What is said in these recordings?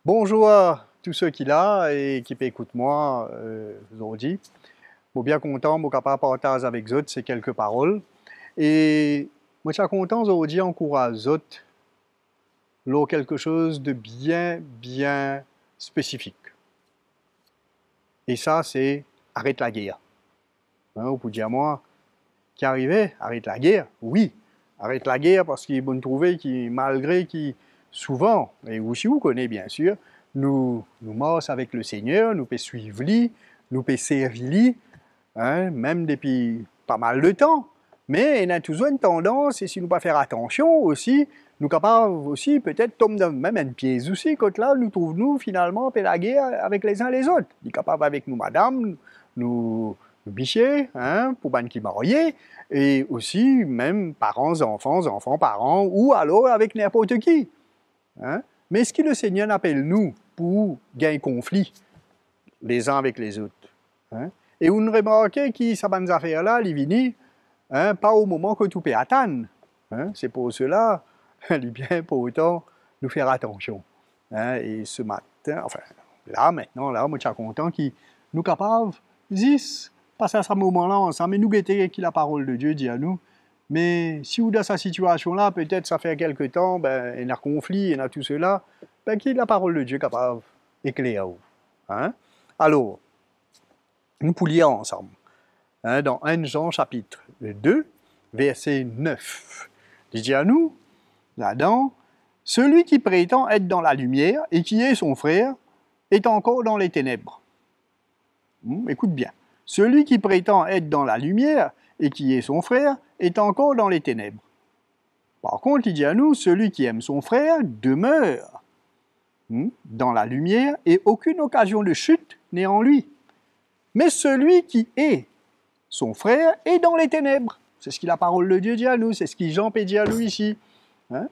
Bonjour à tous ceux qui là et qui écoutent moi aujourd'hui. Je suis bien content, je suis capable de partager avec eux ces quelques paroles. Et moi, je suis content aujourd'hui encourager eux dans quelque chose de bien spécifique. Et ça, c'est arrête la guerre. Hein, vous pouvez dire moi, qui arrivait, arrête la guerre. Oui, arrête la guerre parce qu'il est bon de trouver qui, malgré qui, souvent, et aussi vous connaissez bien sûr, nous marchons avec le Seigneur, nous pouvons suivre lui, nous pouvons servir lui, hein, même depuis pas mal de temps. Mais il y a toujours une tendance, et si nous ne pas faire attention aussi, nous capables aussi peut-être tomber dans même un piège aussi, quand là nous trouvons finalement la guerre avec les uns les autres. Il est capable avec nous, madame, nous bichets, hein, pour ban qui mariés, et aussi même parents, enfants, parents, ou alors avec n'importe qui. Hein. Mais ce que le Seigneur appelle nous pour gagner conflit les uns avec les autres. Hein. Et vous remarquez que ça va nous affaires là, les vinis, hein, pas au moment que tout peut attendre. Hein. C'est pour cela, il est bien important nous faire attention. Hein. Et ce matin, enfin, là, maintenant, là, moi, je suis content qu'il nous capable, passer à ce moment-là ensemble, mais nous guetter qui la parole de Dieu dit à nous. Mais si vous dans cette situation-là, peut-être ça fait quelque temps, ben, il y a un conflit, il y a tout cela, ben, qui la parole de Dieu capable d'éclairer. Hein? Alors, nous pour lire ensemble. Hein, dans 1 Jean chapitre 2, verset 9. Il dit à nous, là-dedans, celui qui prétend être dans la lumière et qui est son frère est encore dans les ténèbres. Écoute bien. Celui qui prétend être dans la lumière et qui est son frère est encore dans les ténèbres. Par contre, il dit à nous, celui qui aime son frère demeure dans la lumière et aucune occasion de chute n'est en lui. Mais celui qui est son frère est dans les ténèbres. C'est ce que la parole de Dieu dit à nous, c'est ce que Jean peut dire à nous ici. Hein?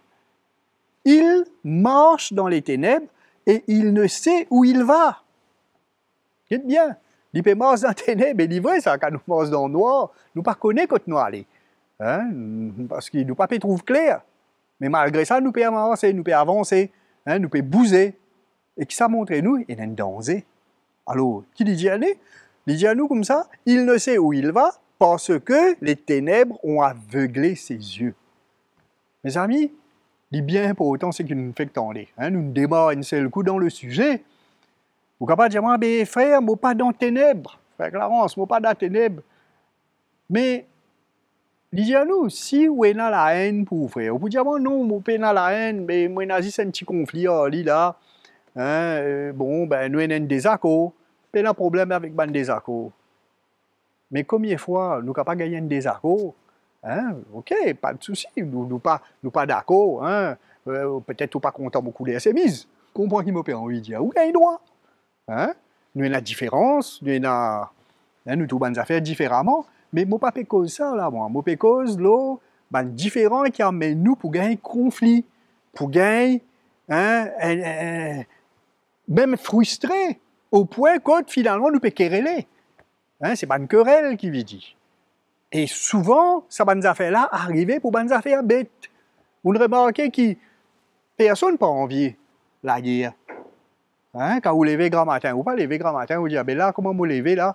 Il marche dans les ténèbres et il ne sait où il va. Dites bien, il peut marcher dans les ténèbres et livrer ça, quand nous marchons dans le noir, nous ne connaissons pas quand nous allons. Hein? Parce qu'il nous pas trouve clair. Mais malgré ça, nous pouvons avancer, nous pouvons avancer, hein? Nous pouvons bouger. Et qui ça montre nous, il y a un danger. Alors, qui dit à nous? Il dit à nous comme ça, il ne sait où il va parce que les ténèbres ont aveuglé ses yeux. Mes amis, il est bien important ce que nous fait tendre. Hein? Nous démarrons un seul coup dans le sujet. Vous pouvez pas dire, moi, ben, frère, moi pas dans les ténèbres. Frère Clarence, moi pas dans les ténèbres. Mais, il dit à nous, si vous avez la haine pour vous, frère, vous pouvez dire, non, moi pas dans la haine, mais moi, j'ai un petit conflit, là. Hein, bon, ben, nous avons un désaccord. Pas de problème avec le désaccord. Mais combien de fois nous n'avons pas gagné un désaccord? Hein? Ok, pas de souci, nous pas d'accord. Hein? Peut-être pas content beaucoup des SMS. Comprends qui m'a envie de dire, oui, il droit. Hein? Nous avons la différence, nous avons nous tous les affaires différemment, mais moi pas cause ça là, moi pas cause là, différent qui amène nous pour gagner conflit, pour gagner, même frustré, au point que finalement nous peut quereller. Hein, c'est pas une querelle qui vit dit. Et souvent, ça va nous affaires-là arriver pour des affaires bêtes. Vous remarquez que personne n'a pas envie la guerre. Hein, quand vous levez grand matin, ou pas lever grand matin, vous dites, ah ben là, comment vous levez là?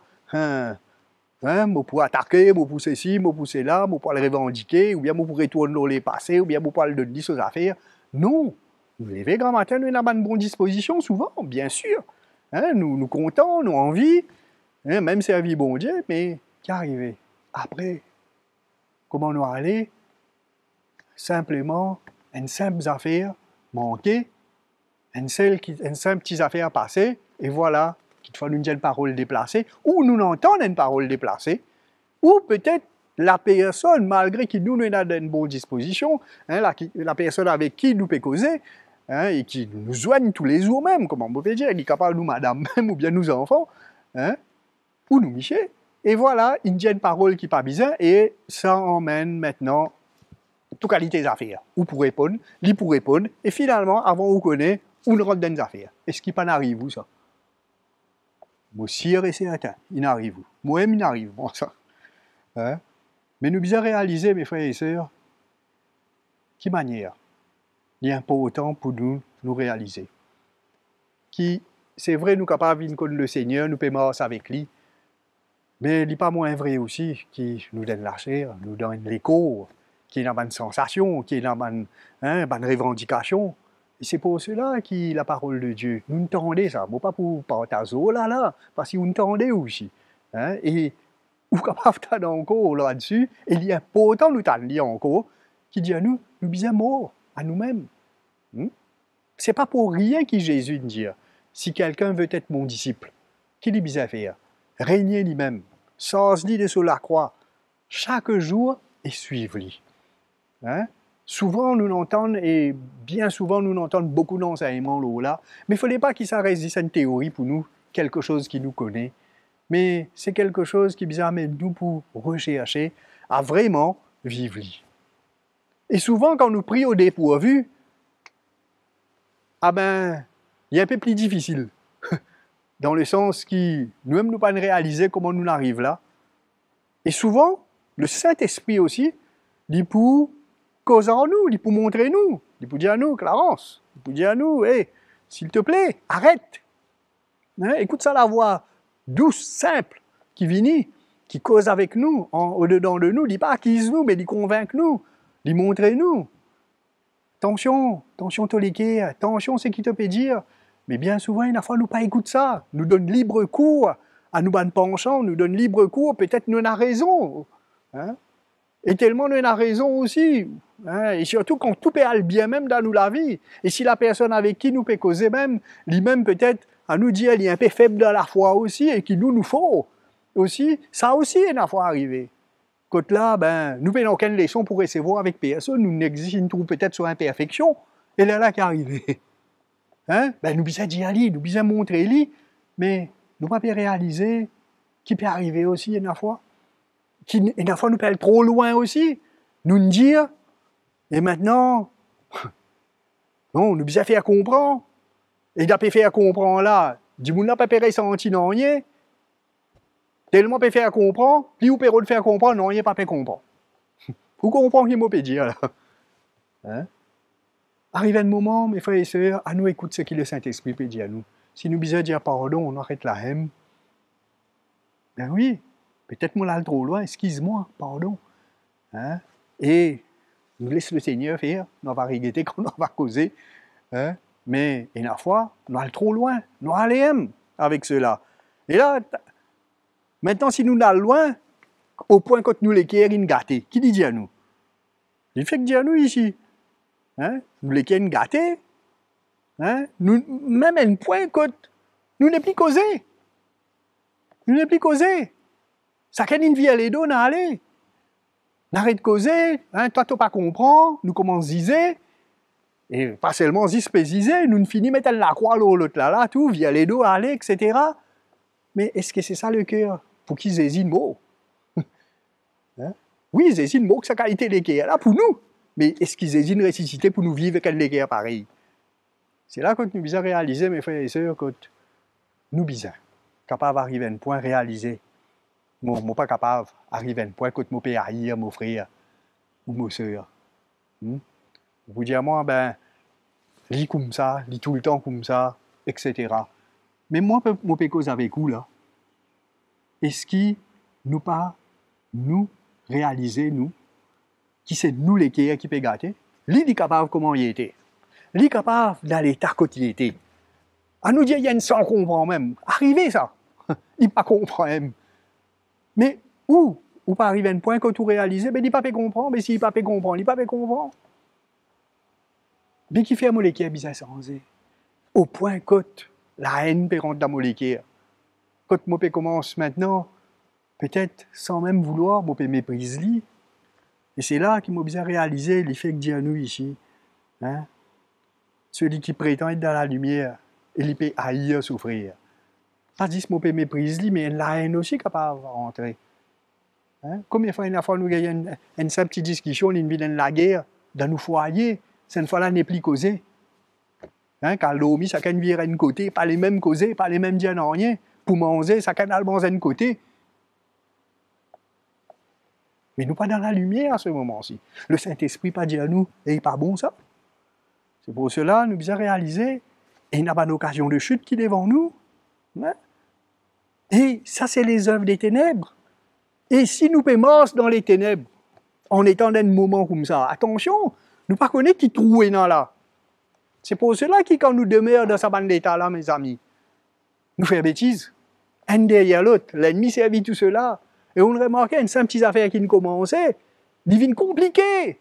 Vous pouvez attaquer, vous pousser ci, vous pousser là, vous pouvez le revendiquer, ou bien vous pouvez retourner dans les passés, ou bien vous pouvez le dire aux affaires. Non, vous levez grand matin, nous avons une bonne disposition, souvent, bien sûr. Hein, nous comptons, nous envie, hein, même servi bon Dieu, mais qui arrive après? Comment nous aller? Simplement, une simple affaire manquée, une simple petite affaire passée, et voilà, qu'il faut une parole déplacée, ou nous entendons une parole déplacée, ou peut-être la personne, malgré qui nous avons une bonne disposition, hein, la personne avec qui nous peut causer, hein, et qui nous joigne tous les jours même, comment on peut dire, qui est capable nous madame même, ou bien nous enfants, hein, ou nous Michel, et voilà, il y a une parole qui n'est pas bizarre, et ça emmène maintenant toute qualité d'affaires. Ou pour répondre, lui pour répondre, et finalement, avant on connaît, on rentre dans les affaires. Est-ce qu'il pas n'arrive où ça? Moi, sûr et certain, il n'arrive où? Moi-même, il n'arrive, bon ça. Hein? Mais nous bien réaliser, mes frères et sœurs, qui manière il est important pour nous réaliser. qui, c'est vrai, nous capables de connaître le Seigneur, nous pouvons marcher avec lui, mais il n'est pas moins vrai aussi, qui nous donne la chair, nous donne l'écho, qui est dans une sensation, qui est dans une revendication. Et c'est pour cela que la parole de Dieu, nous entendons ça, pas pour partager là, parce que nous entendons aussi. Hein? Et nous sommes capables encore là-dessus, et il y a pourtant nous t'en encore, qui dit à nous, nous sommes morts à nous-mêmes. C'est pas pour rien que Jésus dit, si quelqu'un veut être mon disciple, qu'il est bien faire, régner lui-même, sans-lui de sur la croix, chaque jour et suivre-lui. Hein? Souvent nous l'entendons, et bien souvent nous l'entendons beaucoup d'enseignements là, mais il ne fallait pas qu'il s'arrête à une théorie pour nous, quelque chose qui nous connaît, mais c'est quelque chose qui nous amène nous pour rechercher à vraiment vivre. Et souvent quand nous prions au dépourvu, ah ben, il est un peu plus difficile, dans le sens que nous-mêmes nous pas réaliser comment nous arrivons là. Et souvent, le Saint-Esprit aussi, il peut causer en nous, il peut montrer nous, il peut dire à nous, Clarence, il peut dire à nous, hey, s'il te plaît, arrête. Hein, écoute ça la voix douce, simple, qui vient, qui cause avec nous, au-dedans de nous, il pas acquise nous, mais il convainc nous, il montre nous. Attention, Toléké, attention, c'est qui te peut dire. Mais bien souvent, il y a fois, nous pas écoute ça. Nous donne libre cours à nous ban penchants, nous donne libre cours, peut-être nous avons raison. Hein? Et tellement nous avons raison aussi. Hein? Et surtout quand tout peut aller bien même dans nous la vie. Et si la personne avec qui nous peut causer même, lui-même peut-être à nous dire qu'il est un peu faible dans la foi aussi et qu'il nous faut aussi, ça aussi est une fois arrivé. Côte là, ben, nous n'avons aucune leçon pour recevoir avec personne, nous n'existons peut-être sur imperfection, et là qui est arrivé. Hein? Ben, nous bisons dire lui, nous bisons montrer lui, mais nous ne pouvons pas réaliser qui peut arriver aussi une fois. Qui, une fois, nous peut aller trop loin aussi, nous dire, et maintenant, non, nous bisons faire comprendre, et d'après faire comprendre là, du monde n'a pas pu ressentir non rien, tellement peut faire comprendre, puis ou peut le faire comprendre, non, il n'est pas pu comprendre. Vous comprenez ce que je peux dire là? Hein? Arrive un moment, mes frères et sœurs, à nous écouter ce que le Saint-Esprit peut dire à nous. Si nous besoin dire pardon, on arrête la haine. Ben oui, peut-être moi là trop loin, excuse-moi, pardon. Hein? Et nous laisse le Seigneur faire, on va regretter quand on va causer. Hein? Mais une fois, on va aller trop loin, on va aller avec cela. Et là, maintenant, si nous allons loin, au point que nous les kérines gâtés, qui dit à nous? Il fait que dire à nous ici. Hein? Nous les kérines gâtés. Hein? Nous, même à un point que nous n'est plus causés. Nous n'est plus causés. Ça qu'est une vie à les deux, on a allé. N'arrête de causer, hein? Toi, tu pas comprends, nous commençons à ziser. Et pas seulement ziser, nous ne finissons mettre la croix l'autre là, tout, via les dos, aller, etc. Mais est-ce que c'est ça le cœur? Pour qu'ils hésitent mot. Hein? Oui, ils hésitent mot que sa qualité de cœur là pour nous. Mais est-ce qu'ils hésitent de ressusciter pour nous vivre avec un cœur pareil? C'est là que nous bisons réaliser, mes frères et sœurs, que nous bisons capables d'arriver à un point réalisé. Moi, je ne suis pas capable d'arriver à un point que je peux haïr mon frère ou ma sœur. Vous dire, moi, ben, lis comme ça, lis tout le temps comme ça, etc. Mais moi, je peux causer avec vous, là. Est-ce que nous pas nous réaliser, nous, qui c'est nous les qui peut gâter? Lui, il est capable comment il était. Lui, est capable d'aller l'état qu'il était. À nous dire, il y a une sans comprend même. Arrivé, ça. Il ne pas comprend même. Mais où pas arriver à un point que tout réaliser, ben il ne pas comprendre, mais s'il ne pas comprendre, il ne pas comprendre. Mais qui fait un molécule bizarre sans au point que la haine peut rentrer dans la molécule. Quand moi commence maintenant, peut-être sans même vouloir, moi peux mépriser lui. Et c'est là qu'il m'a bien réalisé l'effet que dit à nous ici. Hein? Celui qui prétend être dans la lumière, il peut haïr, souffrir. Pas dit que moi peux mépriser lui, mais la haine aussi capable de rentrer. Hein? Combien de fois nous gagnons une simple petite discussion, une vie dans la guerre, dans nos foyers, cette fois-là n'est plus causée. Hein? Quand l'homme, ça can virer d'un côté, pas les mêmes causés, pas les mêmes dire non rien. Pour manger, ça can aller d'un côté. Mais nous pas dans la lumière à ce moment-ci. Le Saint-Esprit pas dit à nous, et pas bon ça. C'est pour cela nous devons réaliser Et il n'y a pas d'occasion de chute qui est devant nous. Hein? Et ça, c'est les œuvres des ténèbres. Et si nous pémons dans les ténèbres, en étant dans un moment comme ça, attention, nous ne pas connaître qui trouve dans là. C'est pour cela que quand nous demeurons dans sa bande d'état là, mes amis, nous faisons bêtises. Un derrière l'autre. L'ennemi servit tout cela. Et on remarquait une simple petite affaire qui nous commençait, divine compliquée.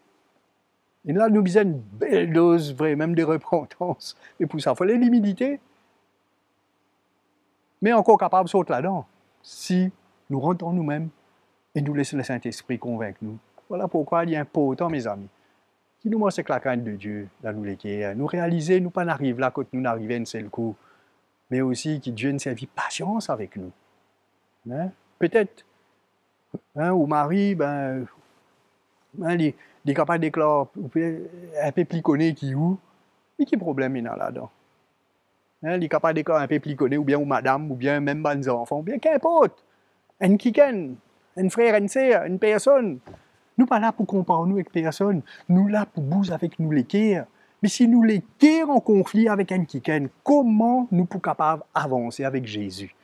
Et là, nous besoin une belle dose, vrai, même de repentance. Et pour ça, il fallait l'humilité. Mais encore capable de sauter là-dedans, si nous rentrons nous-mêmes et nous laissons le Saint-Esprit convaincre nous. Voilà pourquoi il est important, mes amis, qui nous montre que la crainte de Dieu dans nous lesquels nous réaliser, nous pas n'arriver là quand nous n'arrivons un seul coup, mais aussi que Dieu nous servi patience avec nous. Hein? Peut-être, hein, ou Marie, il est capable de déclarer un peu plus connu qui où, mais qui problème il y a là-dedans? Hein, il est capable de déclarer un peu plus connu, ou bien ou madame, ou bien même des enfants, ou bien qu'importe. Un kiken, un frère, une sœur, une personne. Nous pas là pour comparer nous avec personne. Nous là pour bouger avec nous les cœurs. Mais si nous les cœurs en conflit avec un kiken, comment nous sommes capables d'avancer avec Jésus?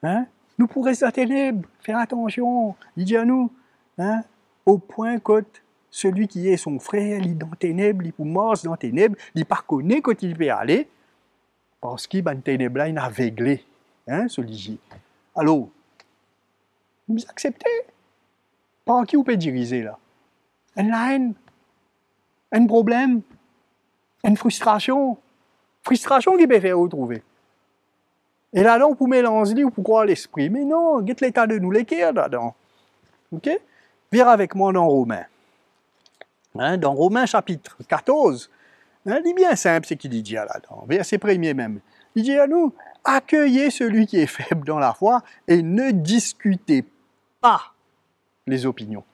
Hein? Nous pourrions rester dans les ténèbres, faire attention. Il dit à nous, hein, au point que celui qui est son frère, il est dans les ténèbres, il peut marcher dans les ténèbres, il ne pas connaît quand il peut aller, parce qu'il est ténèbres là, il est aveuglé, hein, celui-ci. Alors, vous acceptez? Par qui vous pouvez diriger là? Une haine, un problème, une frustration. Frustration qui peut faire retrouver. Et là-dedans, vous mélanger ou pour croire l'esprit. Mais non, get l'état de nous l'équerre là-dedans. Ok? Viens avec moi dans Romains. Hein, dans Romains chapitre 14, hein, il est bien simple ce qu'il dit là-dedans. Verset premier même. Il dit à nous, accueillez celui qui est faible dans la foi et ne discutez pas les opinions.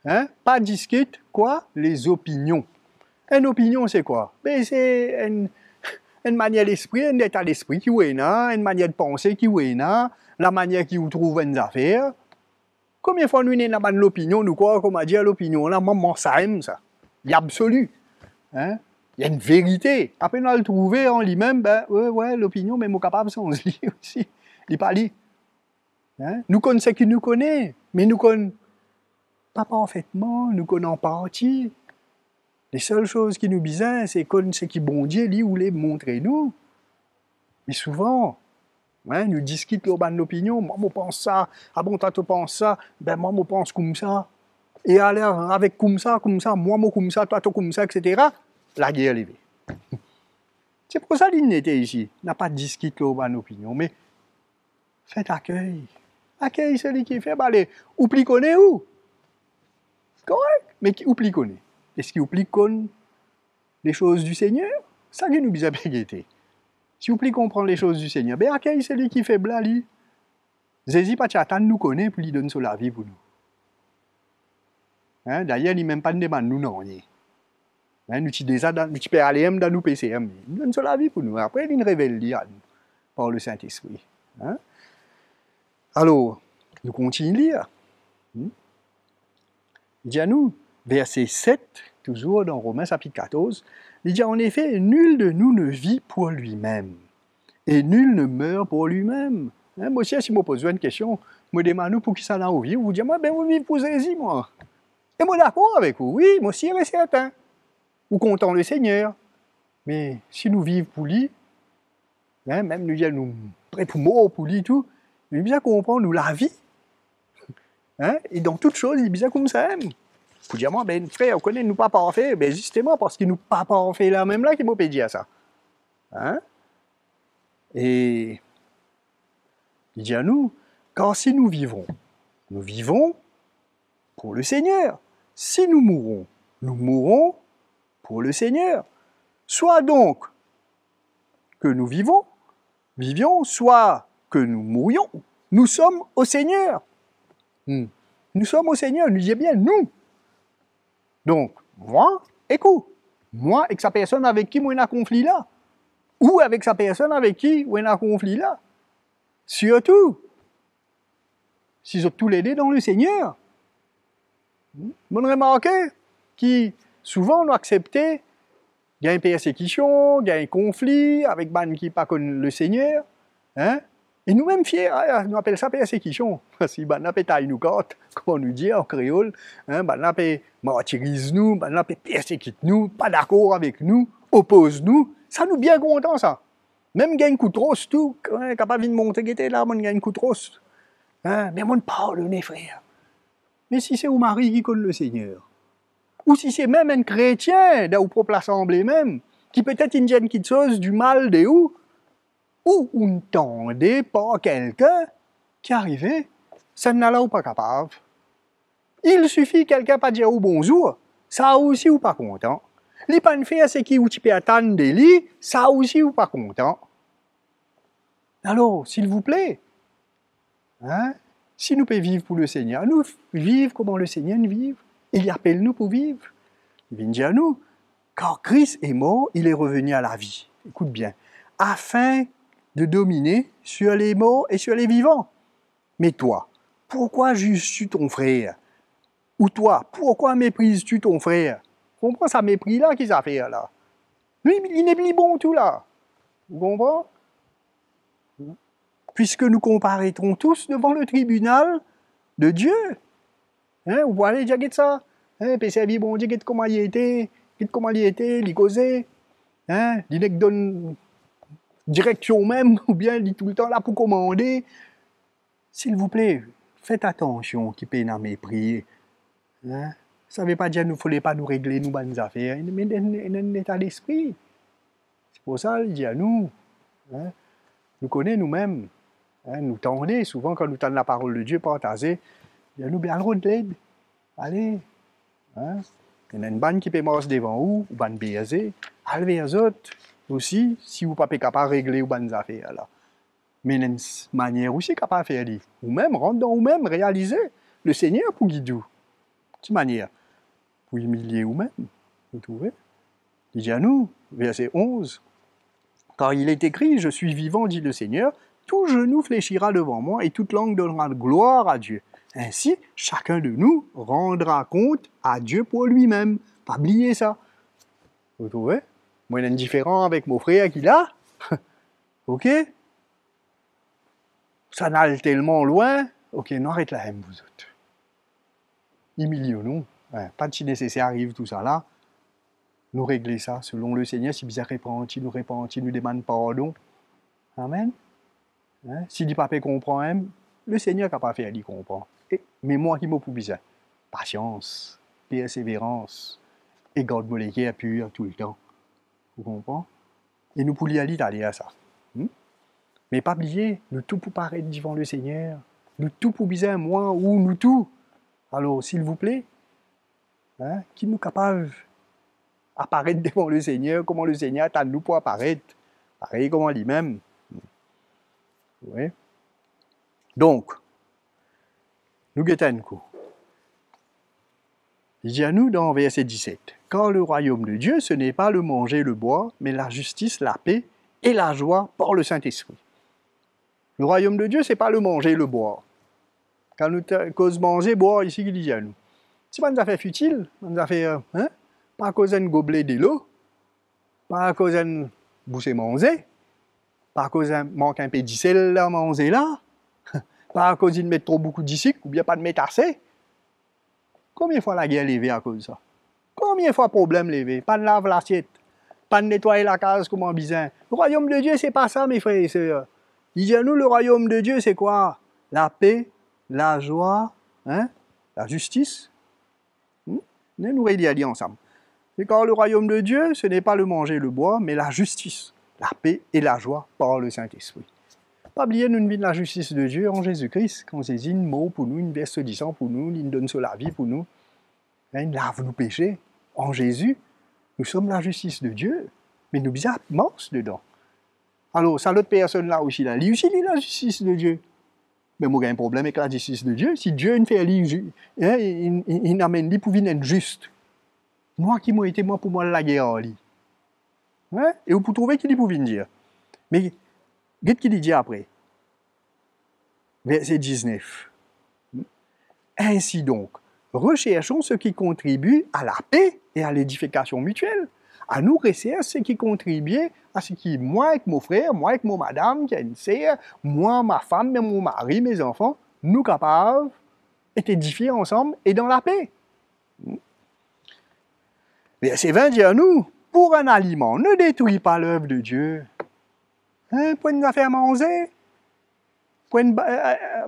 Hein? Pas discute, quoi? Les opinions. Une opinion, c'est quoi? Ben, c'est une manière d'esprit, un état d'esprit qui est là, une manière de penser qui est là, la manière qui vous trouve une affaire. Combien de fois nous n'avons pas l'opinion, nous quoi, comme a dit l'opinion, là, maman, ça aime ça. Il y a absolu. Hein? Il y a une vérité. Après, on a le trouvé en lui-même, ben, ouais, l'opinion, mais on est capable sans se lire aussi. Il n'est pas dit. Hein? Nous connaissons ce qu'il nous connaît, mais nous connaissons pas parfaitement, nous connaissons en partie. Les seules choses qui nous bisent, c'est ce qui bon Dieu lui voulait montrer nous. Mais souvent, hein, nous discutons de l'opinion, moi je pense ça, ah bon toi tu penses ça, ben moi je pense comme ça. Et alors avec comme ça, moi je comme ça, toi tu comme ça, etc. La guerre est levée. C'est pour ça qu'il était ici. Il n'a pas discuté de l'opinion, mais faites accueil. Accueil celui qui fait, allez, ou plus connaît où? Correct, mais ou plus connaît. Est-ce qu'il oublie les choses du Seigneur? Ça qui nous a pégueté. Si vous oublie comprendre les choses du Seigneur, ben accueille celui qui fait blali. Jésus pas attendre nous connaît puis il donne sur la vie pour nous. Hein? D'ailleurs, il même pas de demande nous non. Hein? Nous déjà nous peux aller dans nous PCM. Il donne sur la vie pour nous. Après il nous révèle par le Saint-Esprit. Hein? Alors, nous continuons à lire. Il dit à nous, verset 7, toujours dans Romains chapitre 14, il dit en effet, nul de nous ne vit pour lui-même, et nul ne meurt pour lui-même. Hein, moi aussi, si je me pose une question, je me demande pour qui ça n'a envie, vous dites, moi, ben, vous vivez pour Jésus, moi. Et moi, d'accord avec vous, oui, moi aussi, c'est certain. Ou content le Seigneur. Mais si nous vivons pour lui, hein, même nous prêts pour mort pour lui, tout, il est bien comprendre nous la vie. Hein, et dans toutes choses, il est bien comme ça. Vous dire, moi, ben, frère, vous connaissez, nous pas parfaits, ben, justement, parce qu'il nous pas parfaits là, même là, qu'il m'a pas dit à ça. Hein? Et il dit à nous, car si nous vivons pour le Seigneur. Si nous mourrons pour le Seigneur. Soit donc que nous vivions, soit que nous mourions, nous sommes au Seigneur. Nous sommes au Seigneur, nous disons bien nous. Donc, moi, moi avec sa personne avec qui moi, il y a un conflit là, ou avec sa personne avec qui il y a un conflit là. Surtout, si sont tous les deux dans le Seigneur. Vous remarquez qui souvent nous accepté il y a une persécution, il y a un conflit avec ban qui pas connaît le Seigneur. Hein? Et nous-mêmes fiers, nous appelons ça persécution. Si ban n'a pas taille nous corte, comme on nous dit en créole, hein, ban n'a pas martyrise nous, ban n'a pas persécute nous, pas d'accord avec nous, oppose nous, ça nous bien content ça. Même gagne coup trop tout, capable de montrer qu'il était là, on gagne coup trop. Hein? Mais on pardonne frère. Mais si c'est au mari qui connaît le Seigneur, ou si c'est même un chrétien, dans vos propre assemblée même, qui peut-être une gêne quelque chose du mal de où, ou on tendait par quelqu'un qui arrivait, ça n'a là ou pas capable. Il suffit quelqu'un pas dire ou bonjour, ça aussi ou pas content. Les pas faire ce qui ou tu peux attendre des lits, ça aussi ou pas content. Alors, s'il vous plaît, hein, si nous pouvons vivre pour le Seigneur, nous vivre comment le Seigneur nous vit. Il appelle nous pour vivre. Il vient dire à nous, quand Christ est mort, il est revenu à la vie. Écoute bien, afin de dominer sur les morts et sur les vivants. Mais toi, pourquoi juges-tu ton frère? Ou toi, pourquoi méprises-tu ton frère? Comprends ça mépris là qu'ils a fait là. Lui, il n'est plus bon tout là. Vous comprenez? Puisque nous comparaîtrons tous devant le tribunal de Dieu. Hein, vous voyez déjà ça? Hein, puis bon Dieu, comment il était, il causait. Hein, il donne direction même, ou bien il est tout le temps là pour commander. S'il vous plaît, faites attention qui peut dans mépris. Hein? Ça ne veut pas dire qu'il ne fallait pas nous régler nos bonnes affaires, mais un état d'esprit. C'est pour ça qu'il dit à nous, hein? Nous connaissons nous-mêmes, hein? Nous tendons souvent quand nous tendons la parole de Dieu partagée, il y a nous bien le de l'aide. Allez, hein? Il y a une bonne qui peut marcher devant vous, ou bonne baiser, allez vers les autres aussi, si vous n'êtes pas capable de régler vos bonnes affaires là. Mais il y a une manière aussi capable de faire, ou même, rentre dans vous-même, réaliser le Seigneur pour guider vous. Quelle manière? Pour humilier vous-même, vous trouvez? Il dit à nous, verset 11, « Car il est écrit, je suis vivant, dit le Seigneur, tout genou fléchira devant moi et toute langue donnera gloire à Dieu. Ainsi, chacun de nous rendra compte à Dieu pour lui-même. » Pas oublier ça. Vous trouvez? Moi, il y a un différent avec mon frère qui l'a. Ok? Ça n'aille tellement loin. Ok, non, arrête là, vous autres. Humilions-nous. Ouais, pas de si nécessaire arrive tout ça là. Nous régler ça selon le Seigneur. Si bizarre repentit, nous demande pardon. Amen. Hein? Si le papa comprend, le Seigneur n'a pas fait, il comprend. Mais moi qui m'en pour bizarre. Patience, persévérance, et garde-moi les cœurs purs tout le temps. Vous comprenez? Et nous pouvons aller à ça. Mais pas oublier, nous tout pour paraître devant le Seigneur. Nous tout pour bizarre, moi ou nous tout. Alors, s'il vous plaît, hein, qui nous capable apparaître devant le Seigneur, comment le Seigneur attend nous pour apparaître, pareil comme lui-même. Oui. Donc, nous guettons un coup. Il dit à nous dans verset 17, « Car le royaume de Dieu, ce n'est pas le manger, le boire, mais la justice, la paix et la joie par le Saint-Esprit. » Le royaume de Dieu, ce n'est pas le manger, le boire. Quand nous cause manger, boire, ici, il dit à nous. C'est pas une affaire futile, une affaire, hein? Pas à cause d'un gobelet de l'eau, pas à cause d'un boucher manger, pas à cause d'un manque un peu d'icelle à manger là, pas à cause d'une mettre trop beaucoup d'ici, ou bien pas de mettre assez. Combien de fois la guerre levée à cause de ça? Combien de fois problème levé? Pas de lave l'assiette, pas de nettoyer la case comme un bizin. Le royaume de Dieu, c'est pas ça, mes frères et sœurs. Il dit à nous, le royaume de Dieu, c'est quoi? La paix, la joie, hein? La justice. Nous réalisons ensemble. Et car le royaume de Dieu, ce n'est pas le manger et le boire, mais la justice, la paix et la joie par le Saint-Esprit. Pas oublier, nous vivons la justice de Dieu en Jésus-Christ, quand c'est une mot pour nous, une verse du sang pour nous, il donne sur la vie pour nous, il lave nos péchés. En Jésus, nous sommes la justice de Dieu, mais nous sommes morts dedans. Alors, ça l'autre personne là aussi, là, lui aussi, il est la justice de Dieu. Mais moi, j'ai un problème avec la justice de Dieu. Si Dieu ne fait rien, il n'amène lui pour venir juste. Moi qui m'ai été, moi pour moi, la guerre en lui. Hein? Et vous pouvez trouver qu'il pouvait dire. Mais, qu'est-ce qu'il dit après? Verset 19. Ainsi donc, recherchons ce qui contribue à la paix et à l'édification mutuelle, à nous rester ce qui contribue à ce qui, moi avec mon frère, moi avec mon madame, qui a une sœur, moi, ma femme, mon mari, mes enfants, nous capables d'édifier ensemble et dans la paix. Verset 20 dit à nous, pour un aliment, ne détruis pas l'œuvre de Dieu. Hein, pour nous faire manger,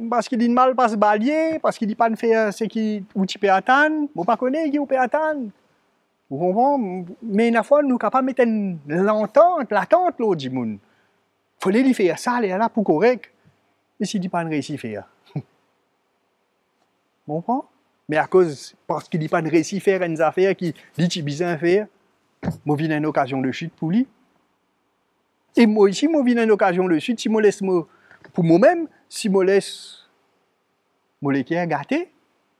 parce qu'il dit mal pas se balayer, parce qu'il dit pas de faire ce qui ou tu peux attendre, vous pas connaître qui vous peut attendre. Vous comprenez? Mais une fois, nous sommes capables de mettre l'attente l'autre du monde. Il faut lui faire ça, là, pour correct. Mais s'il dit pas de réussir faire. Vous comprenez? Mais à cause, parce qu'il dit pas de réussir faire une affaire qui dit qu'il besoin faire, moi, viens une occasion de chute pour lui. Et moi, ici, moi, viens une occasion de chute, si moi laisse pour moi-même, si moi laisse moi les cœurs gâtés,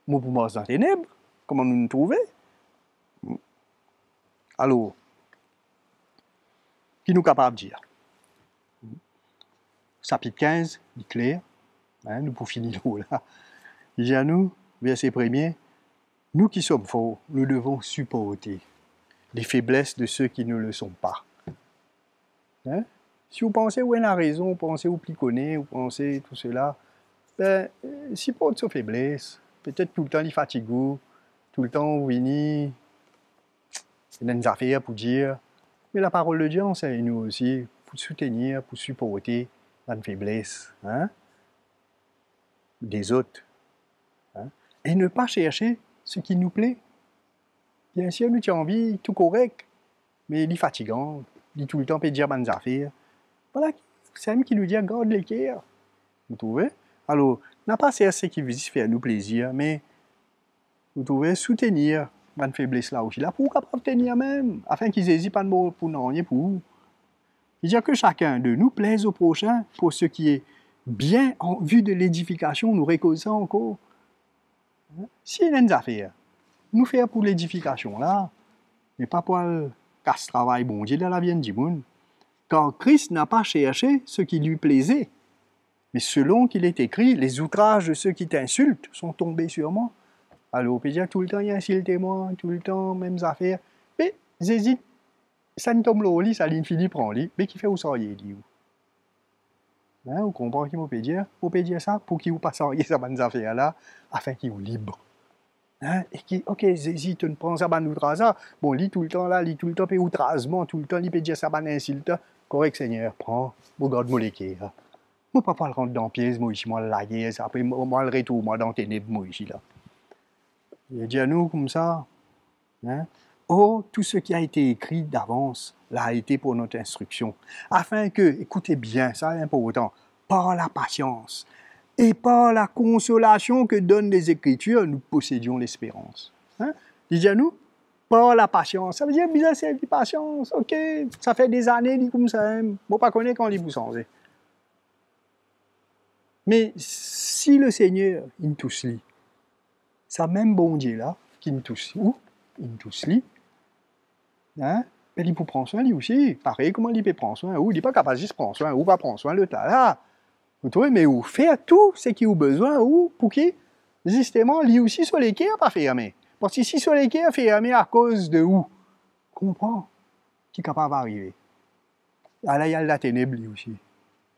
moi pour moi dans les ténèbres, comment nous nous trouver? Alors, qui nous capable de dire? Chapitre 15, il est clair, hein, nous pour finir là. Il dit à nous, verset 1er, nous qui sommes forts, nous devons supporter les faiblesses de ceux qui ne le sont pas. Hein? Si vous pensez où est la raison, vous pensez où piconner, vous pensez tout cela, ben, supporte ses faiblesses. Peut-être tout le temps, il fatigue, tout le temps, vous venez, il y a des affaires pour dire. Mais la parole de Dieu enseigne nous aussi, pour soutenir, pour supporter la faiblesse, hein, des autres. Hein, et ne pas chercher ce qui nous plaît. Bien sûr, nous avons envie, tout correct, mais il est fatigant, il est tout le temps peut dire des affaires. Voilà, c'est un qui nous dit, garde l'équerre. Vous trouvez? Alors, n'a pas cherché ce qui veut faire nous plaisir, mais vous trouvez, soutenir ma faiblesse là aussi, là, pour capable tenir même, afin qu'ils n'hésitent pas de mot pour non, pour vous. Il dit que chacun de nous plaise au prochain pour ce qui est bien en vue de l'édification, nous récoltons encore. Si il y a une affaire, nous faire pour l'édification là, mais pas pour le casse-travail, bon Dieu, dans la vie du monde. Car Christ n'a pas cherché ce qui lui plaisait, mais selon qu'il est écrit, les outrages de ceux qui t'insultent sont tombés sur moi. Alors, on peut dire tout le temps, il insulte moi, tout le temps, mêmes affaires. Mais, j'hésite, ça ne tombe au lit, ça ligne fini, prend lit, mais qui fait où ça y est, dit. Hein, vous comprenez ce qu'on peut dire? On peut dire ça pour qu'il vous passe en ça bonnes affaires là, afin qu'il vous libre. Hein? Et qui, ok, j'hésite, ne prend ça, ban outrage, bon, lit tout le temps là, lit tout le temps, puis outragement, tout le temps, il peut dire ça, ban insulte. Correct, Seigneur, prends, regarde-moi les cœurs. Moi, papa le rentre dans la pièce, moi ici, moi la guerre, après, moi le retour, moi dans les ténèbres, moi ici là. Il dit à nous comme ça, hein? Oh, tout ce qui a été écrit d'avance l'a été pour notre instruction, afin que, écoutez bien, ça est important, par la patience et par la consolation que donnent les Écritures, nous possédions l'espérance. Hein? Il dit à nous, par la patience, ça veut dire bien c'est la patience, ok, ça fait des années, dit comme ça, hein? Bon, pas connaître quand il vous changer. Mais si le Seigneur, il nous touche lui, ça même bon Dieu là, qui nous touche, où il nous touche lui, hein? Mais il peut prendre soin lui aussi, pareil comment il peut prendre soin, ou il n'est pas capable de prendre soin, ou pas prendre soin le tas là. Vous trouvez, mais où faire tout ce qui a besoin, ou pour qui, justement, lui aussi sur les quais pas fermé. Parce que si sur les quais fermé à cause de où, comprends, qui est capable d'arriver. Ah là, il y a la ténèbre lui aussi.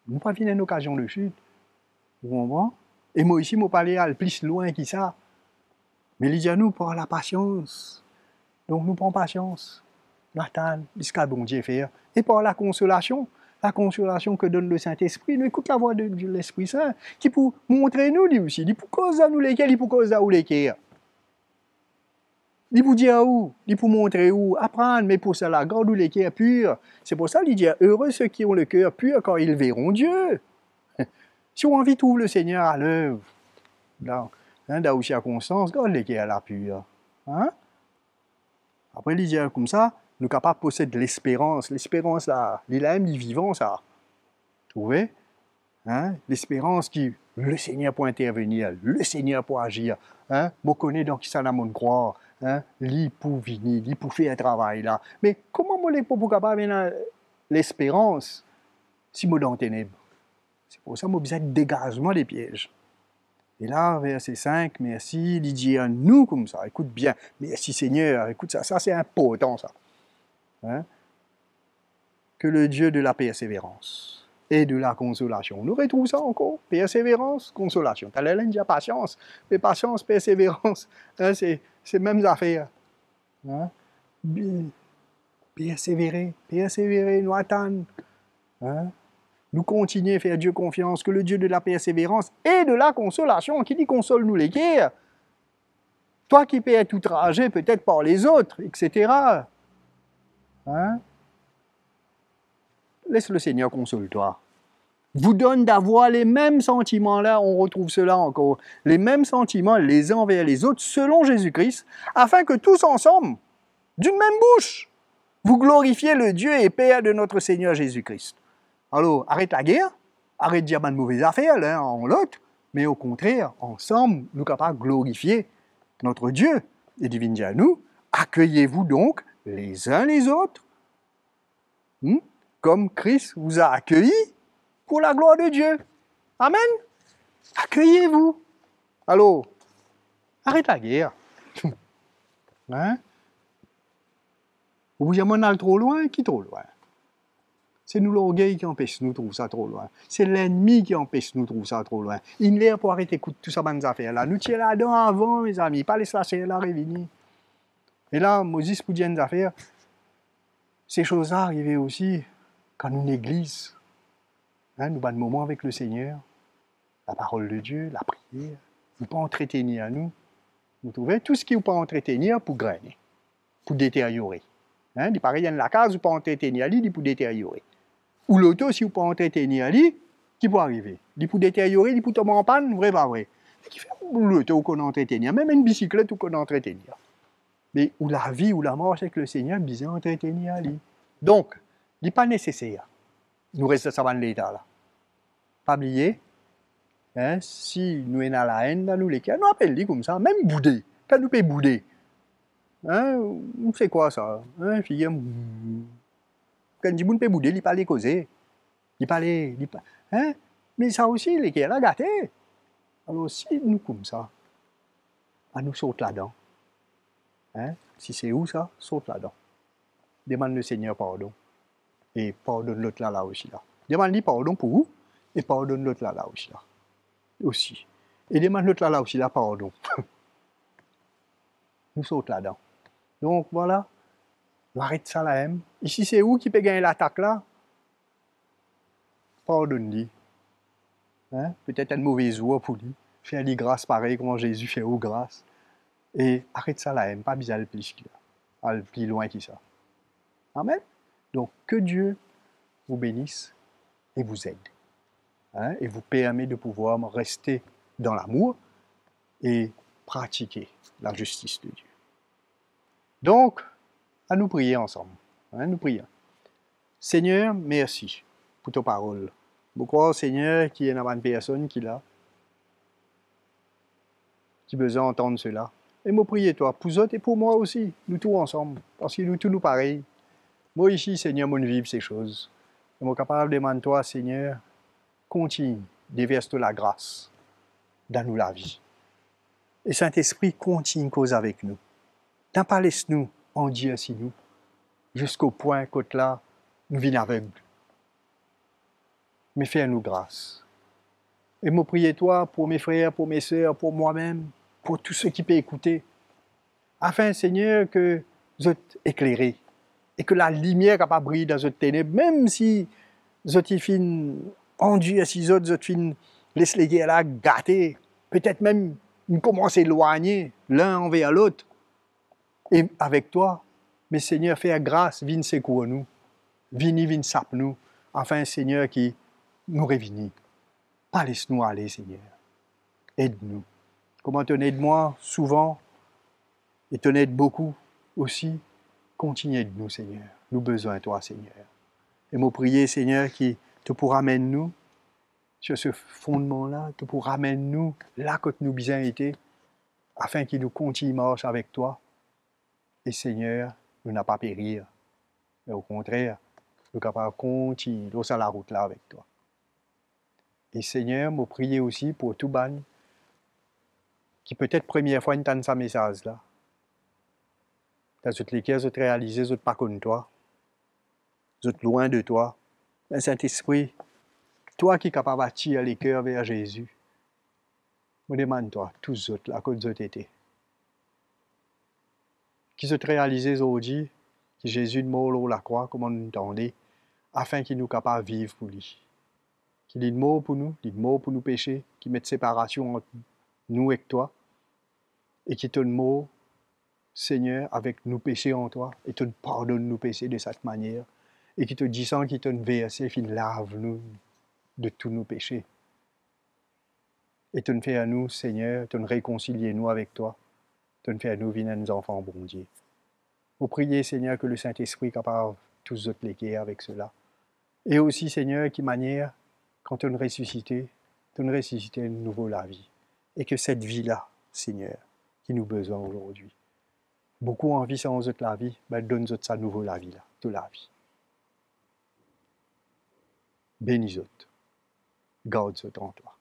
Nous pas venir une occasion de chute. Vous comprenez? Et moi ici, je parle à le plus loin que ça. Mais il dit à nous, par la patience. Donc nous prenons patience. Nathan, jusqu'à bon Dieu faire. Et par la consolation que donne le Saint-Esprit, nous écoutons la voix de l'Esprit Saint, qui peut montrer nous, lui aussi, il peut causer à nous lesquels, il peut causer à nous lesquels. Il peut dire où, il peut montrer où, apprendre, mais pour cela, garde les cœurs purs. C'est pour ça qu'il dit, heureux ceux qui ont le cœur pur, quand ils verront Dieu. Si on a envie de trouver le Seigneur à l'œuvre, là, dans aussi à Constance, garde les cœurs là purs. Hein? Après, il dit comme ça, nous sommes capables de posséder l'espérance. L'espérance, là, l'île du vivant, ça. Vous trouvez? Hein? L'espérance qui, le Seigneur pour intervenir, le Seigneur pour agir. Hein? Je connais donc qui ça n'a mon croire. Hein? Lui pour venir, lui pour faire un travail là. Mais comment moi les pour capable l'espérance si moi dans les ténèbres? C'est pour ça que moi besoin de dégagement des pièges. Et là, verset 5, merci, il dit à nous comme ça, écoute bien, merci Seigneur, écoute ça, ça c'est important ça. Hein? Que le Dieu de la persévérance et de la consolation. Nous retrouvons ça encore. Persévérance, consolation. Tu as l'air de patience. Mais patience, persévérance, hein, c'est les mêmes affaires. Hein? Persévérer, persévérer, nous attendre. Hein? Nous continuer à faire Dieu confiance, que le Dieu de la persévérance et de la consolation, qui dit console-nous les guerres. Toi qui peux être outragé peut-être par les autres, etc. Hein? Laisse le Seigneur console-toi. Vous donne d'avoir les mêmes sentiments là, on retrouve cela encore, les mêmes sentiments les uns envers les autres selon Jésus-Christ, afin que tous ensemble, d'une même bouche, vous glorifiez le Dieu et Père de notre Seigneur Jésus-Christ. Alors, arrête la guerre, arrête de dire de mauvaises affaires l'un en l'autre, mais au contraire, ensemble, nous sommes capables de glorifier notre Dieu. Et divine dit à nous, accueillez-vous donc les uns les autres, comme Christ vous a accueillis pour la gloire de Dieu. Amen. Accueillez-vous. Alors, arrête la guerre. Hein? Vous dites, on a trop loin, qui trop loin? C'est nous l'orgueil qui empêche nous de trouver ça trop loin. C'est l'ennemi qui empêche nous de trouver ça trop loin. Il est pour arrêter d'écouter tout ça, bonnes affaires là. Nous tirons là-dedans avant, mes amis. Pas les slasher là, revenir. Et là, Moses pour dire des affaires, ces choses-là arrivent aussi quand nous négligeons. Hein, nous avons un moment avec le Seigneur, la parole de Dieu, la prière. Nous ne pas entretenir à nous. Vous trouvez tout ce qui ne peut pas entretenir pour grainer, pour détériorer. Hein, il paraît, il y a la case, vous ne pas entretenir, il pour détériorer. Ou l'auto, si vous ne pas entretenir, qui peut arriver? Il peut détériorer, il peut tomber en panne, vrai, pas vrai. Qui fait l'auto qu'on entretenir, même une bicyclette qu'on entretenir. Mais où la vie, ou la mort, c'est que le Seigneur disait entretenir. Donc, il n'est pas nécessaire. Nous restons ça dans l'état là. Pas oublier, hein, si nous sommes dans la haine, nous les cas, nous appelons comme ça, même bouder. Quand nous pouvons bouder, hein, on fait quoi ça? Hein, fille, quand on peut bouder, il parle causer. Il parle, hein, mais ça aussi, les cas là gâtés. Alors si nous comme ça, à nous saute là-dedans. Hein, si c'est où ça, saute là-dedans. Demande le Seigneur pardon. Et pardonne l'autre là aussi là. Demande-lui pardon pour vous et pardonne l'autre là aussi là. Aussi. Et demande l'autre là aussi là pardon. Nous sautons là-dedans. Donc voilà, arrête ça là même. Ici c'est où qui peut gagner l'attaque là? Pardonne-lui. Hein? Peut-être une mauvaise voix pour lui. Fais-lui grâce pareil comme Jésus fait aux grâces. Et arrête ça là même, pas besoin de plus loin que ça. Amen. Donc, que Dieu vous bénisse et vous aide. Hein, et vous permet de pouvoir rester dans l'amour et pratiquer la justice de Dieu. Donc, à nous prier ensemble. Hein, nous prions. Seigneur, merci pour ta parole. Beaucoup, Seigneur, qui est dans une personne qui a besoin d'entendre cela. Et moi, priez toi, pour eux et pour moi aussi, nous tous ensemble, parce que nous tous nous pareils. Moi ici, Seigneur, mon vivre ces choses. Et moi capable de demander toi, Seigneur, continue, déverse la grâce dans nous la vie. Et Saint-Esprit, continue cause avec nous. T'en pas laisse-nous en Dieu si nous, jusqu'au point que là, nous vînes aveugles. Mais fais-nous grâce. Et moi prier toi pour mes frères, pour mes sœurs, pour moi-même, pour tous ceux qui peuvent écouter, afin, Seigneur, que vous êtes éclairés. Et que la lumière n'a pas brillé dans votre ténèbres, même si vous êtes fin en Dieu, si vous êtes fin laisse les guerres là gâter, peut-être même nous commencer à éloigner l'un envers l'autre, et avec toi, mais Seigneur, fais grâce, viens secourir nous, viens sape nous, afin, Seigneur, qui nous réunit. Pas laisse-nous aller, Seigneur. Aide-nous. Comment tu aides moi souvent, et tu aides beaucoup aussi. Continue de nous, Seigneur. Nous besoin de toi, Seigneur. Et moi prier, Seigneur, qui te pour ramène nous sur ce fondement-là, te pour ramène nous là que nous bien été, afin qu'il nous continue marche avec toi. Et Seigneur, nous n'a pas périr. Mais au contraire, nous capables de continuer sur la route là avec toi. Et Seigneur, moi prier aussi pour tout ban qui peut-être première fois entend ce message là. Dans toutes les cas, je réalisé, je pas contre toi. vous êtes loin de toi. Mais Saint-Esprit, toi qui es capable d'attirer les cœurs vers Jésus, je demande toi, tous autres, là, que vous êtes été. Qui se réalisé aujourd'hui, que Jésus de mort la croix, comme on entendait, afin qu'il nous capable de vivre pour lui. Qu'il est mort pour nous, il est mort pour nous pécher, qu'il mette séparation entre nous et toi, et qu'il te mort, Seigneur, avec nous péchés en toi, et te pardonne nous péchés de cette manière, et qui te dit sans qu'il te verse, qu'il lave nous de tous nos péchés. Et te fait à nous, Seigneur, te réconcilier nous avec toi, te fait à nous venir nos enfants bon Dieu. Vous priez, Seigneur, que le Saint-Esprit capable tous autres léguer avec cela. Et aussi, Seigneur, qui manière, quand tu nous ressuscité de nouveau la vie. Et que cette vie-là, Seigneur, qui nous besoin aujourd'hui, beaucoup en vie sans autres la vie, ben donne-nous ça nouveau la vie, là, toute la vie. Bénis-nous, garde-nous en toi.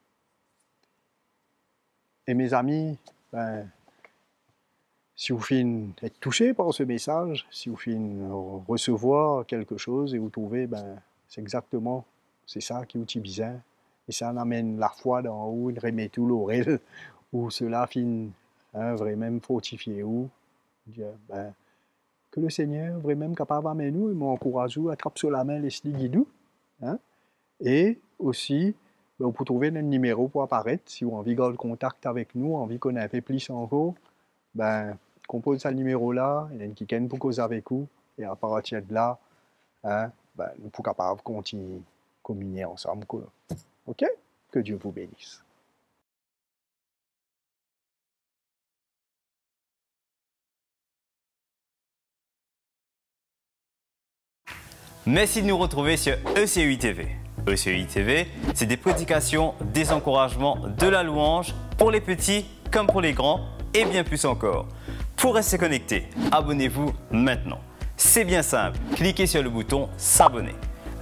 Et mes amis, ben, si vous finissez être touché par ce message, si vous finissez recevoir quelque chose et vous trouvez, ben, c'est exactement, c'est ça qui vous dit bizarre, et ça amène la foi dans vous, il remet tout l'oreille, ou cela finit vraiment fortifié ou ben, que le Seigneur vraiment capable d'amener nous et m'encourage à attraper sur la main les guidou, hein? Et aussi ben, vous pouvez trouver un numéro pour apparaître si vous avez envie de garder contact avec nous, envie qu'on ait un peu plus encore, ben compose ce numéro là, il y a une qui pour causer avec vous et à partir de là, hein, ben, nous sommes capables de continuer à communier ensemble. Ok? Que Dieu vous bénisse. Merci de nous retrouver sur ECUI TV. ECUI TV, c'est des prédications, des encouragements, de la louange pour les petits comme pour les grands et bien plus encore. Pour rester connecté, abonnez-vous maintenant. C'est bien simple, cliquez sur le bouton s'abonner.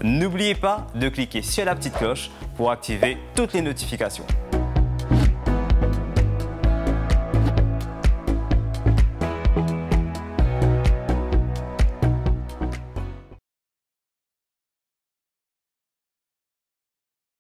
N'oubliez pas de cliquer sur la petite cloche pour activer toutes les notifications.